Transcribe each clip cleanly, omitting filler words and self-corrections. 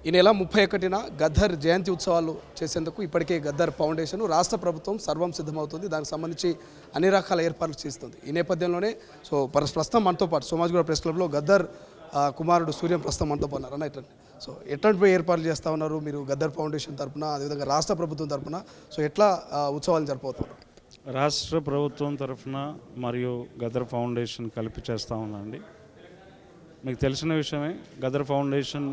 ఈ నెల 31న గద్దర్ జయంతి ఉత్సవాలు చేసేందుకు ఇప్పటికే గద్దర్ ఫౌండేషన్ రాష్ట్ర ప్రభుత్వం సర్వం సిద్ధమవుతుంది. దానికి సంబంధించి అన్ని రకాల ఏర్పాట్లు చేస్తుంది. ఈ నేపథ్యంలోనే ప్రస్తుతం మనతో పాటు సోమాజిగూడ ప్రెస్ క్లబ్లో గద్దర్ కుమారుడు సూర్యం ప్రస్తుతం మనతో పాటు అన్న ఇట్లా ఎట్లాంటి ఏర్పాట్లు చేస్తూ ఉన్నారు మీరు గద్దర్ ఫౌండేషన్ తరఫున, అదేవిధంగా రాష్ట్ర ప్రభుత్వం తరఫున ఎట్లా ఉత్సవాలు జరపవుతున్నారు? రాష్ట్ర ప్రభుత్వం తరఫున మరియు గద్దర్ ఫౌండేషన్ కలిపి చేస్తూ ఉందండి. మీకు తెలిసిన విషయమే, గద్దర్ ఫౌండేషన్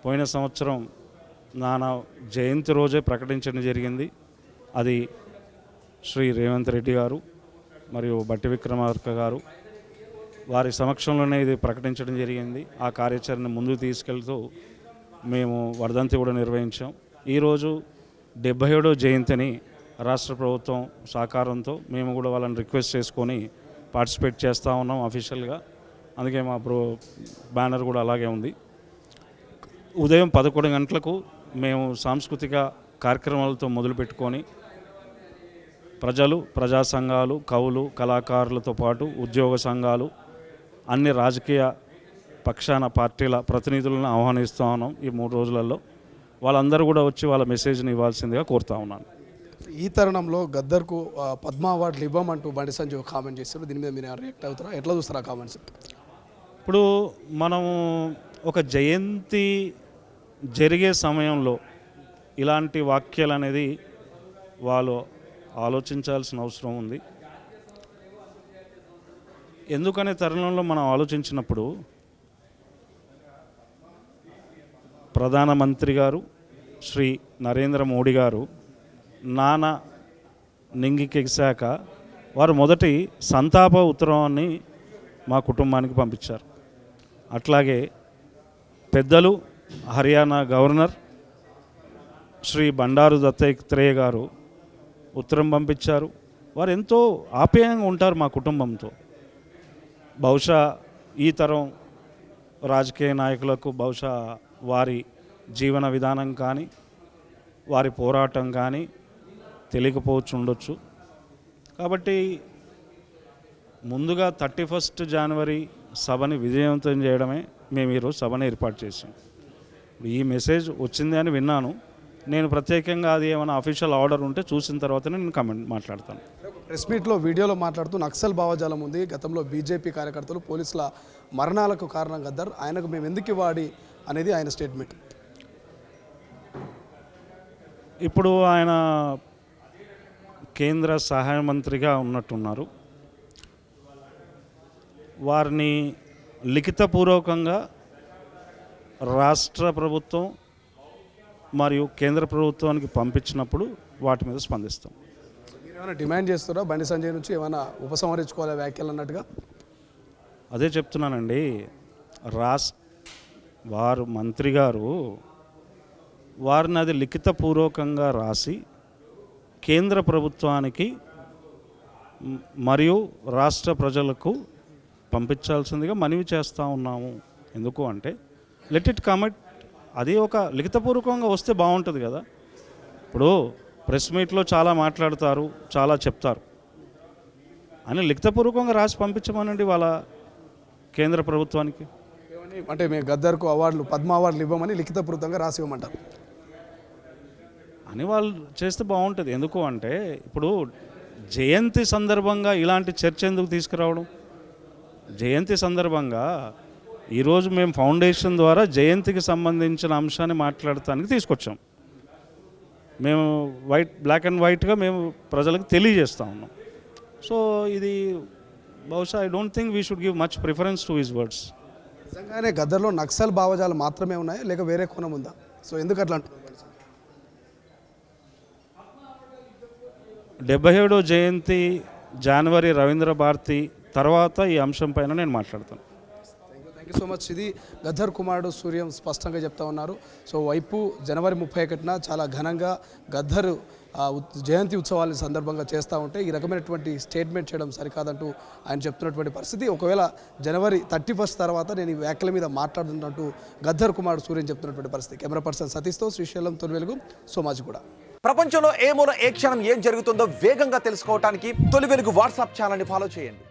పోయిన సంవత్సరం నాన్న జయంతి రోజే ప్రకటించడం జరిగింది. అది శ్రీ రేవంత్ రెడ్డి గారు మరియు బట్టి విక్రమార్క గారు వారి సమక్షంలోనే ఇది ప్రకటించడం జరిగింది. ఆ కార్యాచరణ ముందుకు తీసుకెళ్తూ మేము వర్ధంతి కూడా నిర్వహించాం. ఈరోజు 77వ జయంతిని రాష్ట్ర ప్రభుత్వం సహకారంతో మేము కూడా వాళ్ళని రిక్వెస్ట్ చేసుకొని పార్టిసిపేట్ చేస్తూ ఉన్నాం అఫీషియల్గా. అందుకే మా బ్యానర్ కూడా అలాగే ఉంది. ఉదయం 11 గంటలకు మేము సాంస్కృతిక కార్యక్రమాలతో మొదలుపెట్టుకొని ప్రజలు, ప్రజా సంఘాలు, కవులు, కళాకారులతో పాటు ఉద్యోగ సంఘాలు, అన్ని రాజకీయ పక్షాన పార్టీల ప్రతినిధులను ఆహ్వానిస్తూ ఉన్నాం. ఈ 3 రోజులలో వాళ్ళందరూ కూడా వచ్చి వాళ్ళ మెసేజ్ని ఇవ్వాల్సిందిగా కోరుతా ఉన్నాను. ఈ తరుణంలో గద్దర్కు పద్మ అవార్డులు ఇవ్వమంటూ బండి సంజయ్ కామెంట్ చేస్తారు. దీని మీద మీరు రియాక్ట్ అవుతారా? ఎట్లా చూస్తారు ఆ కామెంట్స్? ఇప్పుడు మనము ఒక జయంతి జరిగే సమయంలో ఇలాంటి వాక్యాలు అనేది వాళ్ళు ఆలోచించాల్సిన అవసరం ఉంది. ఎందుకనే తరుణంలో మనం ఆలోచించినప్పుడు ప్రధానమంత్రి గారు శ్రీ నరేంద్ర మోడీ గారు నాన్న నింగికెగిశాక వారు మొదటి సంతాప ఉత్తరాన్ని మా కుటుంబానికి పంపించారు. అట్లాగే పెద్దలు హర్యానా గవర్నర్ శ్రీ బండారు దత్తాత్రేయ గారు ఉత్తరం పంపించారు. వారు ఎంతో ఆప్యాయంగా ఉంటారు మా కుటుంబంతో. బహుశా ఈ తరం రాజకీయ నాయకులకు బహుశా వారి జీవన విధానం కానీ వారి పోరాటం కానీ తెలియకపోవచ్చు ఉండొచ్చు. కాబట్టి ముందుగా 31 జనవరి సభని విజయవంతం చేయడమే మేము ఈరోజు సభను ఏర్పాటు చేసాం. ఈ మెసేజ్ వచ్చింది అని విన్నాను. నేను ప్రత్యేకంగా అది ఏమైనా అఫీషియల్ ఆర్డర్ ఉంటే చూసిన తర్వాతనే నేను మాట్లాడతాను. ప్రెస్ మీట్లో వీడియోలో మాట్లాడుతూ నక్సల్ భావజాలం ఉంది, గతంలో బీజేపీ కార్యకర్తలు పోలీసుల మరణాలకు కారణం గద్దర్, ఆయనకు మేము ఎందుకు ఇవ్వాలి అనేది ఆయన స్టేట్మెంట్. ఇప్పుడు ఆయన కేంద్ర సహాయ మంత్రిగా ఉన్నట్టున్నారు. వారిని లిఖితపూర్వకంగా రాష్ట్ర ప్రభుత్వం మరియు కేంద్ర ప్రభుత్వానికి పంపించినప్పుడు వాటి మీద స్పందిస్తాం. మీరు ఏమైనా డిమాండ్ చేస్తారా బండి సంజయ్ నుంచి? ఏమైనా ఉపసంహరించుకోవాలి వ్యాఖ్యలు అన్నట్టుగా? అదే చెప్తున్నానండి. వారు మంత్రి గారు వారిని అది లిఖితపూర్వకంగా రాసి కేంద్ర ప్రభుత్వానికి మరియు రాష్ట్ర ప్రజలకు పంపించాల్సిందిగా మనవి చేస్తూ ఉన్నాము. ఎందుకు అంటే లెట్ ఇట్ కమిట్, అది ఒక లిఖితపూర్వకంగా వస్తే బాగుంటుంది కదా. ఇప్పుడు ప్రెస్ మీట్లో చాలా మాట్లాడతారు, చాలా చెప్తారు అని లిఖితపూర్వకంగా రాసి పంపించమనండి వాళ్ళ కేంద్ర ప్రభుత్వానికి. అంటే మేము గద్దర్కు అవార్డులు, పద్మ అవార్డులు ఇవ్వమని లిఖితపూర్వకంగా రాసి ఇవ్వమంటారు అని వాళ్ళు చేస్తే బాగుంటుంది. ఎందుకు అంటే ఇప్పుడు జయంతి సందర్భంగా ఇలాంటి చర్చ ఎందుకు తీసుకురావడం? జయంతి సందర్భంగా ఈరోజు మేము ఫౌండేషన్ ద్వారా జయంతికి సంబంధించిన అంశాన్ని మాట్లాడటానికి తీసుకొచ్చాం. మేము బ్లాక్ అండ్ వైట్గా మేము ప్రజలకు తెలియజేస్తూ ఉన్నాం. సో ఇది బహుశా I don't think we should give much preference to his words. నిజంగానే గద్దర్లో నక్సల్ భావజాలు మాత్రమే ఉన్నాయా లేక వేరే కోణం ఉందా? సో ఎందుకు అట్లా అంటున్నారు? 77వ జయంతి జనవరి రవీంద్ర భారతి తర్వాత ఈ అంశం పైన నేను మాట్లాడతాను. Thank you so much. ఇది గద్దర్ కుమారుడు సూర్యం స్పష్టంగా చెప్తా ఉన్నారు. సో వైపు జనవరి 31న చాలా ఘనంగా గద్దర్ జయంతి ఉత్సవాల సందర్భంగా చేస్తూ ఉంటే ఈ రకమైనటువంటి స్టేట్మెంట్ చేయడం సరికాదంటూ ఆయన చెప్తున్నటువంటి పరిస్థితి. ఒకవేళ జనవరి 31 తర్వాత నేను ఈ వ్యాఖ్యల మీద మాట్లాడుతున్నట్టు గద్దర్ కుమారుడు సూర్యం చెప్తున్నటువంటి పరిస్థితి. కెమెరా పర్సన్ సతీష్తో శ్రీశైలం, తొలి వెలుగు, సోమాజిగూడ. ప్రపంచంలో ఏ మూల ఏ క్షణం ఏం జరుగుతుందో వేగంగా తెలుసుకోవడానికి తొలి వెలుగు వాట్సాప్ ఛానల్ని ఫాలో చేయండి.